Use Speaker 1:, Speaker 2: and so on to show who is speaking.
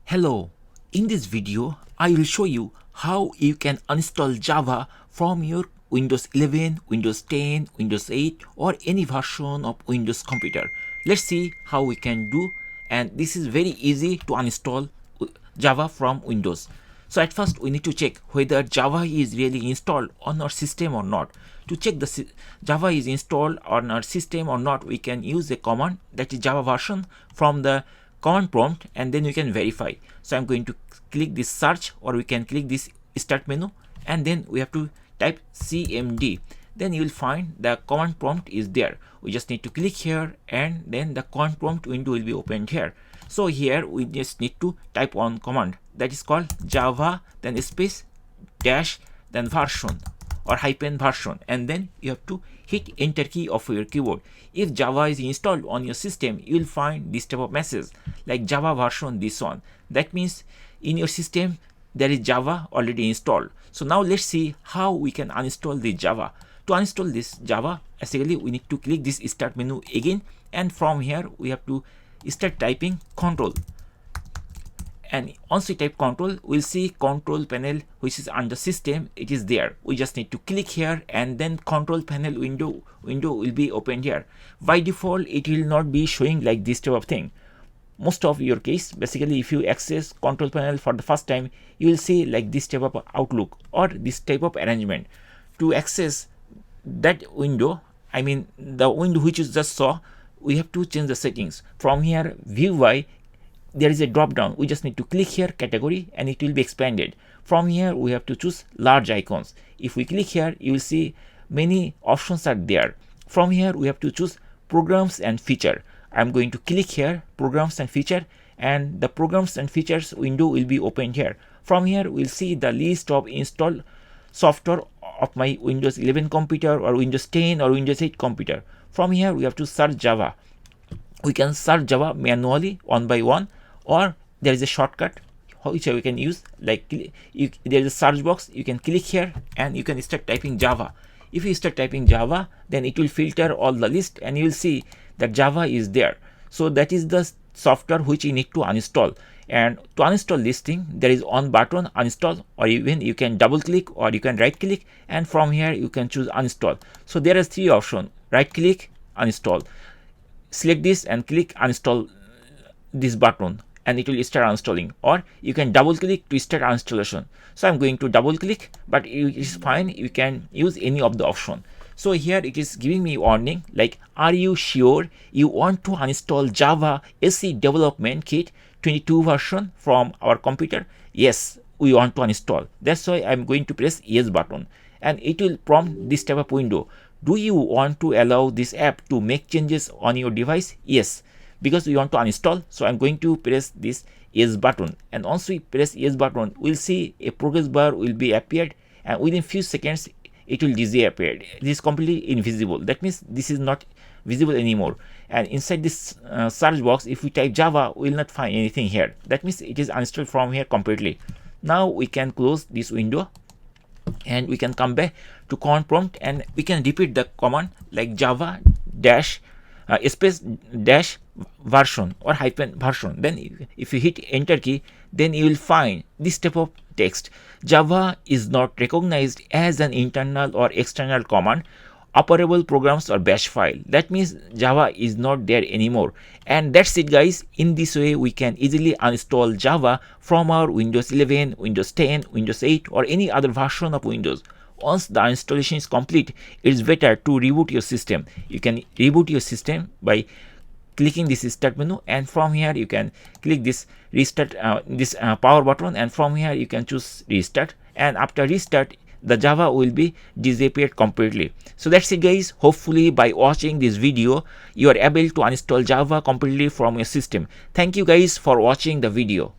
Speaker 1: Hello, in this video I will show you how you can uninstall Java from your Windows 11, Windows 10, Windows 8 or any version of Windows computer. Let's see how we can do, and this is very easy to uninstall Java from Windows. So at first we need to check whether Java is really installed on our system or not. To check the Java is installed on our system or not, we can use a command, that is Java version, from the command prompt, and then we can verify. So I'm going to click this search, or we can click this start menu, and then we have to type cmd. Then you will find the command prompt is there. We just need to click here, and then the command prompt window will be opened here. So here we just need to type one command, that is called Java, then space dash, then version or hyphen version, and then you have to hit enter key of your keyboard. If Java is installed on your system, you will find this type of message like Java version this one. That means in your system there is Java already installed. So now let's see how we can uninstall the Java. To uninstall this Java, basically we need to click this start menu again, and from here we have to start typing control. And once we type control, we'll see control panel which is under system. It is there. We just need to click here, and then control panel window will be opened here. By default it will not be showing like this type of thing. Most of your case, basically if you access control panel for the first time, you will see like this type of outlook or this type of arrangement. To access that window, I mean the window which you just saw, we have to change the settings. From here, view by, there is a drop down. We just need to click here category, and it will be expanded. From here we have to choose large icons. If we click here, you will see many options are there. From here we have to choose programs and feature. I'm going to click here programs and feature, and the programs and features window will be opened here. From here we'll see the list of installed software of my Windows 11 computer or Windows 10 or Windows 8 computer. From here we have to search Java. We can search Java manually one by one, or there is a shortcut which we can use, like there is a search box. You can click here and you can start typing Java. If you start typing Java, then it will filter all the list, and you will see that Java is there. So that is the software which you need to uninstall. And to uninstall this thing, there is one button, uninstall, or even you can double click or you can right click, and from here you can choose uninstall. So there are three options: right click, uninstall. Select this and click uninstall this button, and it will start installing, or you can double click to start installation. So I'm going to double click, but it is fine, you can use any of the option. So here it is giving me warning like, are you sure you want to uninstall Java SE development kit 22 version from our computer? Yes, we want to uninstall. That's why I'm going to press yes button, and it will prompt this type of window. Do you want to allow this app to make changes on your device? Yes, because we want to uninstall. So I'm going to press this yes button, and once we press yes button, we'll see a progress bar will be appeared, and within few seconds it will disappear. It is completely invisible. That means this is not visible anymore. And inside this search box, if we type Java, we will not find anything here. That means it is uninstalled from here completely. Now we can close this window, and we can come back to command prompt, and we can repeat the command like Java dash space dash version or hyphen version. Then if you hit enter key, then you will find this type of text: Java is not recognized as an internal or external command, operable programs or bash file. That means Java is not there anymore. And that's it guys. In this way we can easily uninstall Java from our Windows 11, Windows 10, Windows 8 or any other version of Windows. Once the installation is complete, it's better to reboot your system. You can reboot your system by clicking this start menu, and from here you can click this restart power button, and from here you can choose restart, and after restart the Java will be disappeared completely. So that's it guys. Hopefully by watching this video you are able to uninstall Java completely from your system. Thank you guys for watching the video.